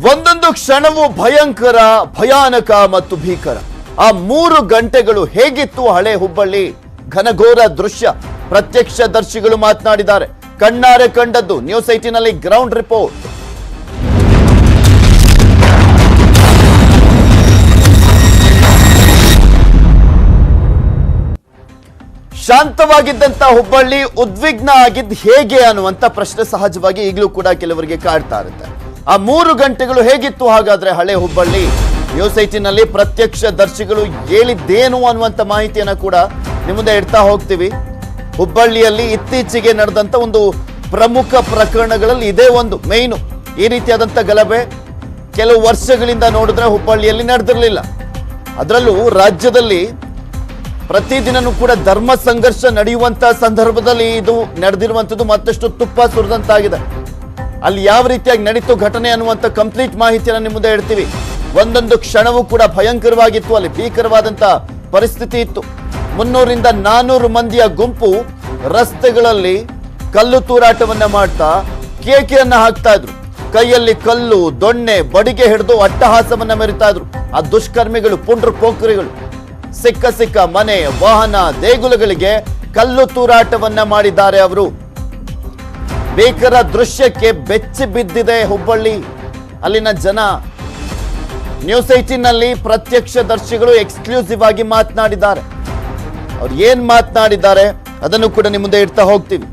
ಒಂದೊಂದು ಕ್ಷಣವೂ ಭಯಂಕರ, ಭಯಾನಕ ಮತ್ತು ಭೀಕರ. ಆ 3 ಗಂಟೆಗಳು ಹೇಗಿತ್ತು ಹಳೆ ಹುಬ್ಬಳ್ಳಿ? ಘನಘೋರ ದೃಶ್ಯ. ಪ್ರತ್ಯಕ್ಷದರ್ಶಿಗಳು ಮಾತನಾಡಿದ್ದಾರೆ. ಕಣ್ಣಾರೆ ಕಂಡದ್ದು. ನ್ಯೂಸ್ 18ನಲ್ಲಿ ಗ್ರೌಂಡ್ ರಿಪೋರ್ಟ್. ಶಾಂತವಾಗಿದ್ದಂತ ಹುಬ್ಬಳ್ಳಿ ಉದ್ವಿಗ್ನ ಆಗಿದ್ದು ಹೇಗೆ ಅನ್ನುವಂತ ಪ್ರಶ್ನೆ ಸಹಜವಾಗಿ ಈಗಲೂ ಕೂಡ ಕೆಲವರಿಗೆ ಕಾಡ್ತಾ ಇರುತ್ತೆ. ಆ 3 ಗಂಟೆಗಳು ಹೇಗಿತ್ತು ಹಾಗಾದ್ರೆ ಹಳೆ ಹುಬ್ಬಳ್ಳಿ? ನ್ಯೂಸ್ 18ನಲ್ಲಿ ಪ್ರತ್ಯಕ್ಷದರ್ಶಿಗಳು ಹೇಳಿದ್ದೇನು ಅನ್ನುವಂತ ಮಾಹಿತಿಯನ್ನ ಕೂಡ ನಿಮ್ಮ ಮುಂದೆ ಇಡ್ತಾ ಹೋಗ್ತೀವಿ. ಹುಬ್ಬಳ್ಳಿಯಲ್ಲಿ ಇತ್ತೀಚೆಗೆ ನಡೆದಂತ ಒಂದು ಪ್ರಮುಖ ಪ್ರಕರಣಗಳಲ್ಲಿ ಇದೇ ಒಂದು ಮೇಯ್ನು. ಈ ರೀತಿಯಾದಂತ ಗಲಭೆ ಕೆಲವು ವರ್ಷಗಳಿಂದ ನೋಡಿದ್ರೆ ಹುಬ್ಬಳ್ಳಿಯಲ್ಲಿ ನಡೆದಿರಲಿಲ್ಲ. ಅದರಲ್ಲೂ ರಾಜ್ಯದಲ್ಲಿ ಪ್ರತಿದಿನನೂ ಕೂಡ ಧರ್ಮ ಸಂಘರ್ಷ ನಡೆಯುವಂತ ಸಂದರ್ಭದಲ್ಲಿ ಇದು ನಡೆದಿರುವಂತದ್ದು ಮತ್ತಷ್ಟು ತುಪ್ಪ ಸುರಿದಂತಾಗಿದೆ. ಅಲ್ಲಿ ಯಾವ ರೀತಿಯಾಗಿ ನಡೀತು ಘಟನೆ ಅನ್ನುವಂತ ಕಂಪ್ಲೀಟ್ ಮಾಹಿತಿಯನ್ನು ನಿಮ್ಮ ಮುಂದೆ ಇಡ್ತೀವಿ. ಒಂದೊಂದು ಕ್ಷಣವೂ ಕೂಡ ಭಯಂಕರವಾಗಿತ್ತು. ಅಲ್ಲಿ ಭೀಕರವಾದಂತ ಪರಿಸ್ಥಿತಿ ಇತ್ತು. 300ರಿಂದ 400 ಮಂದಿಯ ಗುಂಪು ರಸ್ತೆಗಳಲ್ಲಿ ಕಲ್ಲು ತೂರಾಟವನ್ನ ಮಾಡ್ತಾ ಕೇಕೆಯನ್ನ ಹಾಕ್ತಾ ಇದ್ರು. ಕೈಯಲ್ಲಿ ಕಲ್ಲು, ದೊಣ್ಣೆ, ಬಡಿಗೆ ಹಿಡಿದು ಅಟ್ಟಹಾಸವನ್ನ ಮೆರಿತಾ ಇದ್ರು. ಆ ದುಷ್ಕರ್ಮಿಗಳು, ಪುಂಡ್ರು ಪೋಖರಿಗಳು ಸಿಕ್ಕ ಮನೆ, ವಾಹನ, ದೇಗುಲಗಳಿಗೆ ಕಲ್ಲು ತೂರಾಟವನ್ನ ಮಾಡಿದ್ದಾರೆ ಅವರು. ಭೀಕರ ದೃಶ್ಯಕ್ಕೆ ಬೆಚ್ಚಿ ಬಿದ್ದಿದೆ ಹುಬ್ಬಳ್ಳಿ, ಅಲ್ಲಿನ ಜನ. ನ್ಯೂಸ್ 18ನಲ್ಲಿ ಪ್ರತ್ಯಕ್ಷದರ್ಶಿಗಳು ಎಕ್ಸ್ಕ್ಲೂಸಿವ್ ಆಗಿ ಮಾತನಾಡಿದ್ದಾರೆ. ಅವ್ರು ಏನ್ ಮಾತನಾಡಿದ್ದಾರೆ ಅದನ್ನು ಕೂಡ ನಿಮ್ಮ ಮುಂದೆ ಇಡ್ತಾ ಹೋಗ್ತೀವಿ.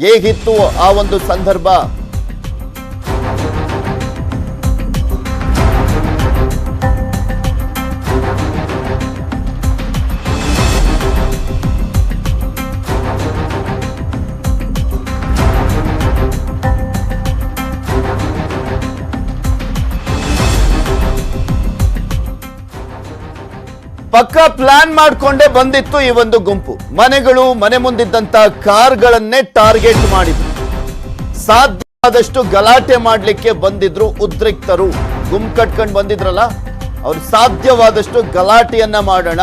ಹೇಗಿತ್ತು ಆ ಒಂದು ಸಂದರ್ಭ? ಪಕ್ಕ ಪ್ಲಾನ್ ಮಾಡಿಕೊಂಡೇ ಬಂದಿತ್ತು ಈ ಒಂದು ಗುಂಪು. ಮನೆಗಳು, ಮನೆ ಮುಂದಿದ್ದಂತ ಕಾರ್ಗಳನ್ನೇ ಟಾರ್ಗೆಟ್ ಮಾಡಿದ್ರು. ಸಾಧ್ಯವಾದಷ್ಟು ಗಲಾಟೆ ಮಾಡ್ಲಿಕ್ಕೆ ಬಂದಿದ್ರು ಉದ್ರಿಕ್ತರು. ಗುಂಪು ಕಟ್ಕೊಂಡು ಬಂದಿದ್ರಲ್ಲ, ಅವ್ರು ಸಾಧ್ಯವಾದಷ್ಟು ಗಲಾಟೆಯನ್ನ ಮಾಡೋಣ,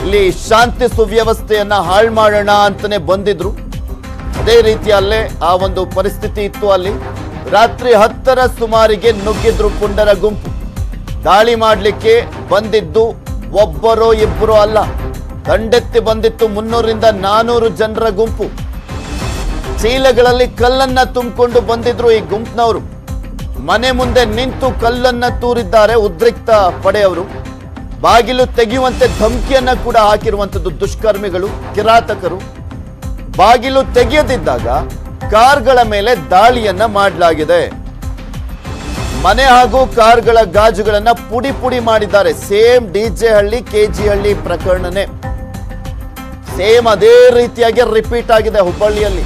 ಇಲ್ಲಿ ಶಾಂತಿ ಸುವ್ಯವಸ್ಥೆಯನ್ನ ಹಾಳು ಮಾಡೋಣ ಅಂತಾನೆ ಬಂದಿದ್ರು. ಅದೇ ರೀತಿಯಲ್ಲೇ ಆ ಒಂದು ಪರಿಸ್ಥಿತಿ ಇತ್ತು. ಅಲ್ಲಿ ರಾತ್ರಿ 10ರ ಸುಮಾರಿಗೆ ನುಗ್ಗಿದ್ರು ಪುಂಡರ ಗುಂಪು. ದಾಳಿ ಮಾಡ್ಲಿಕ್ಕೆ ಬಂದಿದ್ದು ಒಬ್ಬರೋ ಇಬ್ಬರೋ ಅಲ್ಲ, ದಂಡೆತ್ತಿ ಬಂದಿತ್ತು 300ರಿಂದ 400 ಜನರ ಗುಂಪು. ಚೀಲಗಳಲ್ಲಿ ಕಲ್ಲನ್ನ ತುಂಬಿಕೊಂಡು ಬಂದಿದ್ರು ಈ ಗುಂಪಿನವರು. ಮನೆ ಮುಂದೆ ನಿಂತು ಕಲ್ಲನ್ನ ತೂರಿದ್ದಾರೆ ಉದ್ರಿಕ್ತ ಪಡೆಯವರು. ಬಾಗಿಲು ತೆಗೆಯುವಂತೆ ಧಮಕಿಯನ್ನ ಕೂಡ ಹಾಕಿರುವಂತದ್ದು ದುಷ್ಕರ್ಮಿಗಳು, ಕಿರಾತಕರು. ಬಾಗಿಲು ತೆಗೆಯದಿದ್ದಾಗ ಕಾರ್ಗಳ ಮೇಲೆ ದಾಳಿಯನ್ನ ಮಾಡಲಾಗಿದೆ. ಮನೆ ಹಾಗೂ ಕಾರ್ಗಳ ಗಾಜುಗಳನ್ನ ಪುಡಿ ಪುಡಿ ಮಾಡಿದ್ದಾರೆ. ಸೇಮ್ ಡಿಜೆ ಹಳ್ಳಿ, ಕೆಜಿ ಹಳ್ಳಿ ಪ್ರಕರಣನೇ ಸೇಮ್ ಅದೇ ರೀತಿಯಾಗಿ ರಿಪೀಟ್ ಆಗಿದೆ ಹುಬ್ಬಳ್ಳಿಯಲ್ಲಿ.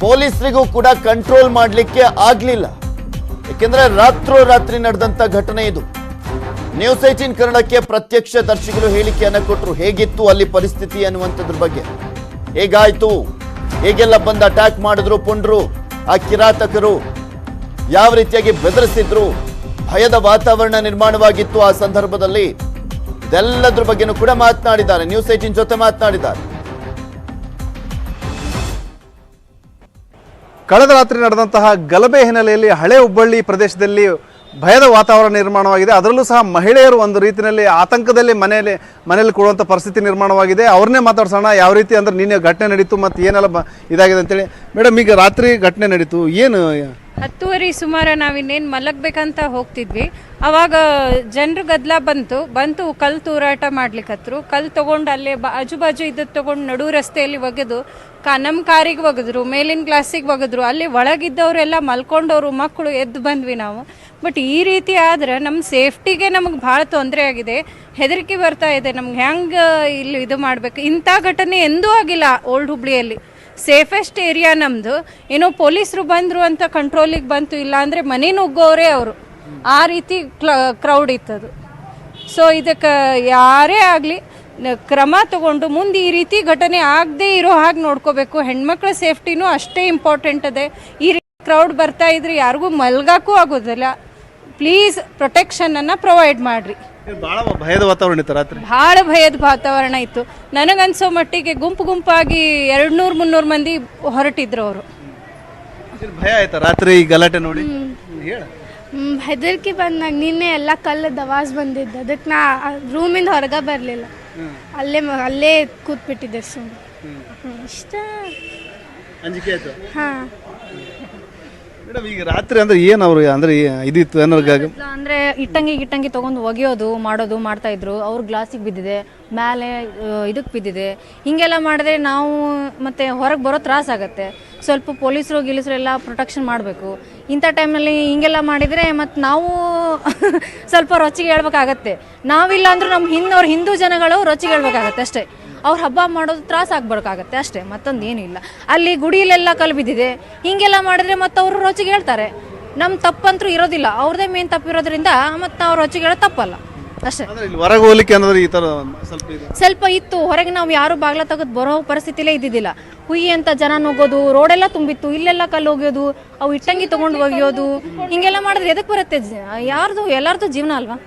ಪೊಲೀಸರಿಗೂ ಕೂಡ ಕಂಟ್ರೋಲ್ ಮಾಡಲಿಕ್ಕೆ ಆಗ್ಲಿಲ್ಲ. ಯಾಕೆಂದ್ರೆ ರಾತ್ರೋರಾತ್ರಿ ನಡೆದಂತ ಘಟನೆ ಇದು. ನ್ಯೂಸ್ 18 ಕನ್ನಡಕ್ಕೆ ಪ್ರತ್ಯಕ್ಷದರ್ಶಿಗಳು ಹೇಳಿಕೆಯನ್ನ ಕೊಟ್ಟರು. ಹೇಗಿತ್ತು ಅಲ್ಲಿ ಪರಿಸ್ಥಿತಿ ಅನ್ನುವಂಥದ್ರ ಬಗ್ಗೆ. ಹೇಗಾಯ್ತು, ಹೇಗೆಲ್ಲ ಬಂದು ಅಟ್ಯಾಕ್ ಮಾಡಿದ್ರು ಪುಂಡ್ರು, ಆ ಕಿರಾತಕರು ಯಾವ ರೀತಿಯಾಗಿ ಬೆದರಿಸಿದ್ರು, ಭಯದ ವಾತಾವರಣ ನಿರ್ಮಾಣವಾಗಿತ್ತು ಆ ಸಂದರ್ಭದಲ್ಲಿ. ಇದೆಲ್ಲದ್ರ ಬಗ್ಗೆನೂ ಕೂಡ ಮಾತನಾಡಿದ್ದಾರೆ. ನ್ಯೂಸ್ 18 ಜೊತೆ ಮಾತನಾಡಿದ್ದಾರೆ. ಕಳೆದ ರಾತ್ರಿ ನಡೆದಂತಹ ಗಲಭೆ ಹಿನ್ನೆಲೆಯಲ್ಲಿ ಹಳೆ ಹುಬ್ಬಳ್ಳಿ ಪ್ರದೇಶದಲ್ಲಿ ಭಯದ ವಾತಾವರಣ ನಿರ್ಮಾಣವಾಗಿದೆ. ಅದರಲ್ಲೂ ಸಹ ಮಹಿಳೆಯರು ಒಂದು ರೀತಿಯಲ್ಲಿ ಆತಂಕದಲ್ಲಿ ಮನೆಯಲ್ಲಿ ಕೊಡುವಂಥ ಪರಿಸ್ಥಿತಿ ನಿರ್ಮಾಣವಾಗಿದೆ. ಅವ್ರನ್ನೇ ಮಾತಾಡ್ಸೋಣ. ಯಾವ ರೀತಿ ಅಂದ್ರೆ ನಿನ್ನೆ ಘಟನೆ ನಡೀತು ಮತ್ತು ಏನೆಲ್ಲ ಇದಾಗಿದೆ ಅಂತೇಳಿ. ಮೇಡಮ್, ಈಗ ರಾತ್ರಿ ಘಟನೆ ನಡೀತು, ಏನು? 10:30 ಸುಮಾರು ನಾವಿನ್ನೇನು ಮಲಗಬೇಕಂತ ಹೋಗ್ತಿದ್ವಿ. ಅವಾಗ ಜನರು ಗದ್ದಲ ಬಂತು ಕಲ್ಲು ತೂರಾಟ ಮಾಡ್ಲಿಕ್ಕತ್ರು. ಕಲ್ಲು ತೊಗೊಂಡು ಅಲ್ಲೇ ಆಜು ಬಾಜು ಇದ್ದದ್ದು ತೊಗೊಂಡು ನಡು ರಸ್ತೆಯಲ್ಲಿ ಒಗೆದು ನಮ್ಮ ಕಾರಿಗೆ ಒಗೆದ್ರು, ಮೇಲಿನ ಗ್ಲಾಸಿಗೆ ಒಗೆದ್ರು. ಅಲ್ಲಿ ಒಳಗಿದ್ದವರೆಲ್ಲ ಮಲ್ಕೊಂಡವರು, ಮಕ್ಕಳು ಎದ್ದು ಬಂದ್ವಿ ನಾವು. ಬಟ್ ಈ ರೀತಿ ಆದರೆ ನಮ್ಮ ಸೇಫ್ಟಿಗೆ ನಮಗೆ ಭಾಳ ತೊಂದರೆ ಆಗಿದೆ. ಹೆದರಿಕೆ ಬರ್ತಾ ಇದೆ ನಮ್ಗೆ, ಹೆಂಗೆ ಇಲ್ಲಿ ಇದು ಮಾಡಬೇಕು. ಇಂಥ ಘಟನೆ ಎಂದೂ ಆಗಿಲ್ಲ ಓಲ್ಡ್ ಹುಬ್ಳಿಯಲ್ಲಿ. ಸೇಫೆಸ್ಟ್ ಏರಿಯಾ ನಮ್ಮದು. ಏನೋ ಪೊಲೀಸರು ಬಂದರು ಅಂತ ಕಂಟ್ರೋಲಿಗೆ ಬಂತು, ಇಲ್ಲ ಅಂದರೆ ಮನೆ ನುಗ್ಗೋರೇ ಅವರು. ಆ ರೀತಿ ಕ್ರೌಡ್ ಇತ್ತದು. ಸೊ ಇದಕ್ಕೆ ಯಾರೇ ಆಗಲಿ ಕ್ರಮ ತಗೊಂಡು ಮುಂದೆ ಈ ರೀತಿ ಘಟನೆ ಆಗದೆ ಇರೋ ಹಾಗೆ ನೋಡ್ಕೋಬೇಕು. ಹೆಣ್ಮಕ್ಳ ಸೇಫ್ಟಿನೂ ಅಷ್ಟೇ ಇಂಪಾರ್ಟೆಂಟ್ ಇದೆ. ಈ ರೀತಿ ಕ್ರೌಡ್ ಬರ್ತಾ ಇದ್ರೆ ಯಾರಿಗೂ ಮಲ್ಗೋಕ್ಕೂ ಆಗೋದಿಲ್ಲ. ಪ್ಲೀಸ್ ಪ್ರೊಟೆಕ್ಷನನ್ನು ಪ್ರೊವೈಡ್ ಮಾಡಿರಿ. ಭಾಳ ಭಯದ ವಾತಾವರಣ ಇತ್ತು ರಾತ್ರಿ. ಭಾಳ ಭಯದ ವಾತಾವರಣ ಇತ್ತು. ನನಗನ್ಸೋ ಮಟ್ಟಿಗೆ ಗುಂಪಾಗಿ 200-300 ಮಂದಿ ಹೊರಟಿದ್ರು ಅವರು. ಭಯ ಆಯ್ತಾ ರಾತ್ರಿ ಗಲಾಟೆ ನೋಡಿ? ಹೆದರಿಕೆ ಬಂದಾಗ ನಿನ್ನೆ ಎಲ್ಲ ಕಲ್ಲು ದವಾಸ್ ಬಂದಿದ್ದು, ಅದಕ್ಕೆ ನಾ ರೂಮಿಂದ ಹೊರಗೆ ಬರಲಿಲ್ಲ, ಅಲ್ಲೇ ಕೂತ್ಬಿಟ್ಟಿದ್ದೆ ಸುಮ್ಮನೆ ಇಷ್ಟ. ಅಂಜಿಕೆ ಆಯ್ತು ಹಾಂ. ಮೇಡಮ್ ಈಗ ರಾತ್ರಿ ಅಂದ್ರೆ ಏನು ಅವರು ಅಂದ್ರೆ ಇದಿತ್ತು ಏನಾರು ಅಂದ್ರೆ ಇಟ್ಟಂಗಿ ತಗೊಂಡು ಒಗೆಯೋದು ಮಾಡೋದು ಮಾಡ್ತಾ ಇದ್ರು. ಅವ್ರ ಗ್ಲಾಸಿಗೆ ಬಿದ್ದಿದೆ, ಮೇಲೆ ಇದಕ್ಕೆ ಬಿದ್ದಿದೆ. ಹಿಂಗೆಲ್ಲ ಮಾಡಿದ್ರೆ ನಾವು ಮತ್ತೆ ಹೊರಗೆ ಬರೋ ತ್ರಾಸಾಗತ್ತೆ. ಸ್ವಲ್ಪ ಪೊಲೀಸರು ಎಲ್ಲ ಪ್ರೊಟೆಕ್ಷನ್ ಮಾಡಬೇಕು. ಇಂಥ ಟೈಮ್ನಲ್ಲಿ ಹಿಂಗೆಲ್ಲ ಮಾಡಿದರೆ ಮತ್ತು ನಾವು ಸ್ವಲ್ಪ ರೊಚ್ಚಿಗೆ ಹೇಳ್ಬೇಕಾಗತ್ತೆ. ನಾವಿಲ್ಲ ಅಂದ್ರೂ ನಮ್ಮ ಹಿಂದೂ ಜನಗಳು ರೊಚ್ಚಿಗೆ ಹೇಳ್ಬೇಕಾಗತ್ತೆ ಅಷ್ಟೇ. ಅವ್ರ ಹಬ್ಬ ಮಾಡೋದು ತ್ರಾಸ ಆಗ್ಬೇಕಾಗತ್ತೆ ಅಷ್ಟೇ, ಮತ್ತೊಂದು ಏನಿಲ್ಲ. ಅಲ್ಲಿ ಗುಡಿಯಲ್ಲೆಲ್ಲ ಕಲ್ಲು ಬಿದ್ದಿದೆ, ಹಿಂಗೆಲ್ಲ ಮಾಡಿದ್ರೆ ಮತ್ತು ಅವರು ರೊಚ್ಚಿಗೆ ಹೇಳ್ತಾರೆ. ನಮ್ಮ ತಪ್ಪಂತೂ ಇರೋದಿಲ್ಲ, ಅವ್ರದ್ದೇ ಮೇನ್ ತಪ್ಪಿರೋದ್ರಿಂದ ಮತ್ತು ನಾವು ರೊಚ್ಚಿಗೆ ಹೇಳೋದು ತಪ್ಪಲ್ಲ ಅಷ್ಟೇ. ಹೊರಗೆ ಹೋಗ್ಲಿಕ್ಕೆ ಅನ್ನೋದು ಈ ಥರ ಸ್ವಲ್ಪ ಇತ್ತು. ಹೊರಗೆ ನಾವು ಯಾರು ಬಾಗ್ಲ ತೆಗೆದು ಬರೋ ಪರಿಸ್ಥಿತಿಲೇ ಇದ್ದಿದ್ದಿಲ್ಲ. ಹುಯಿ ಅಂತ ಜನ ನುಗ್ಗೋದು, ರೋಡೆಲ್ಲ ತುಂಬಿತ್ತು, ಇಲ್ಲೆಲ್ಲ ಕಲ್ಲು ಒಗೆಯೋದು, ಅವು ಇಟ್ಟಂಗಿ ತೊಗೊಂಡು ಒಗೆಯೋದು, ಹಿಂಗೆಲ್ಲ ಮಾಡಿದ್ರೆ ಎದಕ್ಕೆ ಬರುತ್ತೆ? ಎಲ್ಲರದು ಜೀವನ ಅಲ್ವಾ?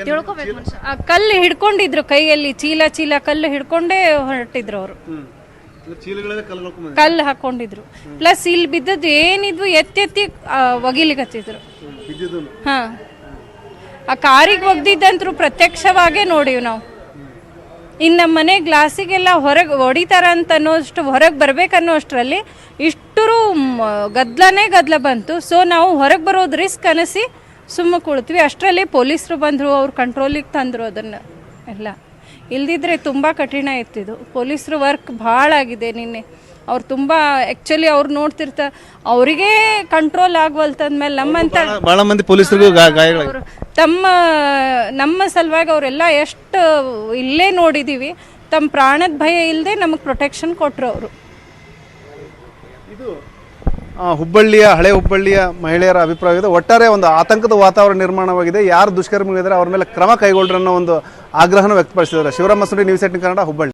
ತಿಳ್ಕೊಬೇಕು ಮನುಷ್ಯ. ಆ ಕಲ್ಲು ಹಿಡ್ಕೊಂಡಿದ್ರು ಕೈಯಲ್ಲಿ, ಚೀಲ ಕಲ್ಲು ಹಿಡ್ಕೊಂಡೇ ಹೊರಟಿದ್ರು ಅವರು, ಕಲ್ಲು ಹಾಕೊಂಡಿದ್ರು. ಪ್ಲಸ್ ಇಲ್ಲಿ ಬಿದ್ದದ್ದು ಏನಿದ್ವು ಎತ್ತಿ ಒಗಿಲಿಕತ್ತಿದ್ರು. ಹಾ, ಆ ಕಾರಿಗೆ ಒಗ್ದಿದ್ದಂತ್ರು ಪ್ರತ್ಯಕ್ಷವಾಗೇ ನೋಡಿವಿ ನಾವು. ಇನ್ನು ನಮ್ಮ ಮನೆ ಗ್ಲಾಸಿಗೆಲ್ಲ ಹೊರಗೆ ಹೊಡಿತಾರ ಅಂತ ಅನ್ನೋಷ್ಟು ಹೊರಗೆ ಬರ್ಬೇಕನ್ನೋ ಅಷ್ಟರಲ್ಲಿ ಇಷ್ಟರು ಗದ್ಲ ಬಂತು. ಸೊ ನಾವು ಹೊರಗೆ ಬರೋದು ರಿಸ್ಕ್ ಅನಿಸಿ ಸುಮ್ಮನೆ ಕುಳಿತ್ವಿ. ಅಷ್ಟರಲ್ಲಿ ಪೊಲೀಸರು ಬಂದರು, ಅವ್ರು ಕಂಟ್ರೋಲಿಗೆ ತಂದರು ಅದನ್ನು ಎಲ್ಲ. ಇಲ್ದಿದ್ರೆ ತುಂಬ ಕಠಿಣ ಇರ್ತಿದ್ದು. ಪೊಲೀಸರು ವರ್ಕ್ ಭಾಳ ಆಗಿದೆ ನಿನ್ನೆ. ಅವ್ರು ತುಂಬ ಆ್ಯಕ್ಚುಲಿ ಅವ್ರು ನೋಡ್ತಿರ್ತ ಅವರಿಗೆ ಕಂಟ್ರೋಲ್ ಆಗವಲ್ತಂದ್ಮೇಲೆ ನಮ್ಮಂತ ಭಾಳ ಮಂದಿ ಪೊಲೀಸರಿಗೂ ಗಾಯಗಳು ನಮ್ಮ ಸಲುವಾಗಿ ಅವರೆಲ್ಲ ಎಷ್ಟು ಇಲ್ಲೇ ನೋಡಿದ್ದೀವಿ. ತಮ್ಮ ಪ್ರಾಣದ ಭಯ ಇಲ್ಲದೆ ನಮಗೆ ಪ್ರೊಟೆಕ್ಷನ್ ಕೊಟ್ಟರು ಅವರು. ಹಳೆ ಹುಬ್ಬಳ್ಳಿಯ ಮಹಿಳೆಯರ ಅಭಿಪ್ರಾಯವಿದೆ. ಒಟ್ಟಾರೆ ಒಂದು ಆತಂಕದ ವಾತಾವರಣ ನಿರ್ಮಾಣವಾಗಿದೆ. ಯಾರು ದುಷ್ಕರ್ಮಿಗಳಿದ್ದಾರೆ ಅವ್ರ ಮೇಲೆ ಕ್ರಮ ಕೈಗೊಳ್ಳ್ರಿ ಅನ್ನೋ ಒಂದು ಆಗ್ರಹನ ವ್ಯಕ್ತಪಡಿಸಿದ್ದಾರೆ. ಶಿವರಾಮ ಸುಂಡಿ, ನ್ಯೂಸ್ 18 ಕನ್ನಡ, ಹುಬ್ಬಳ್ಳಿ.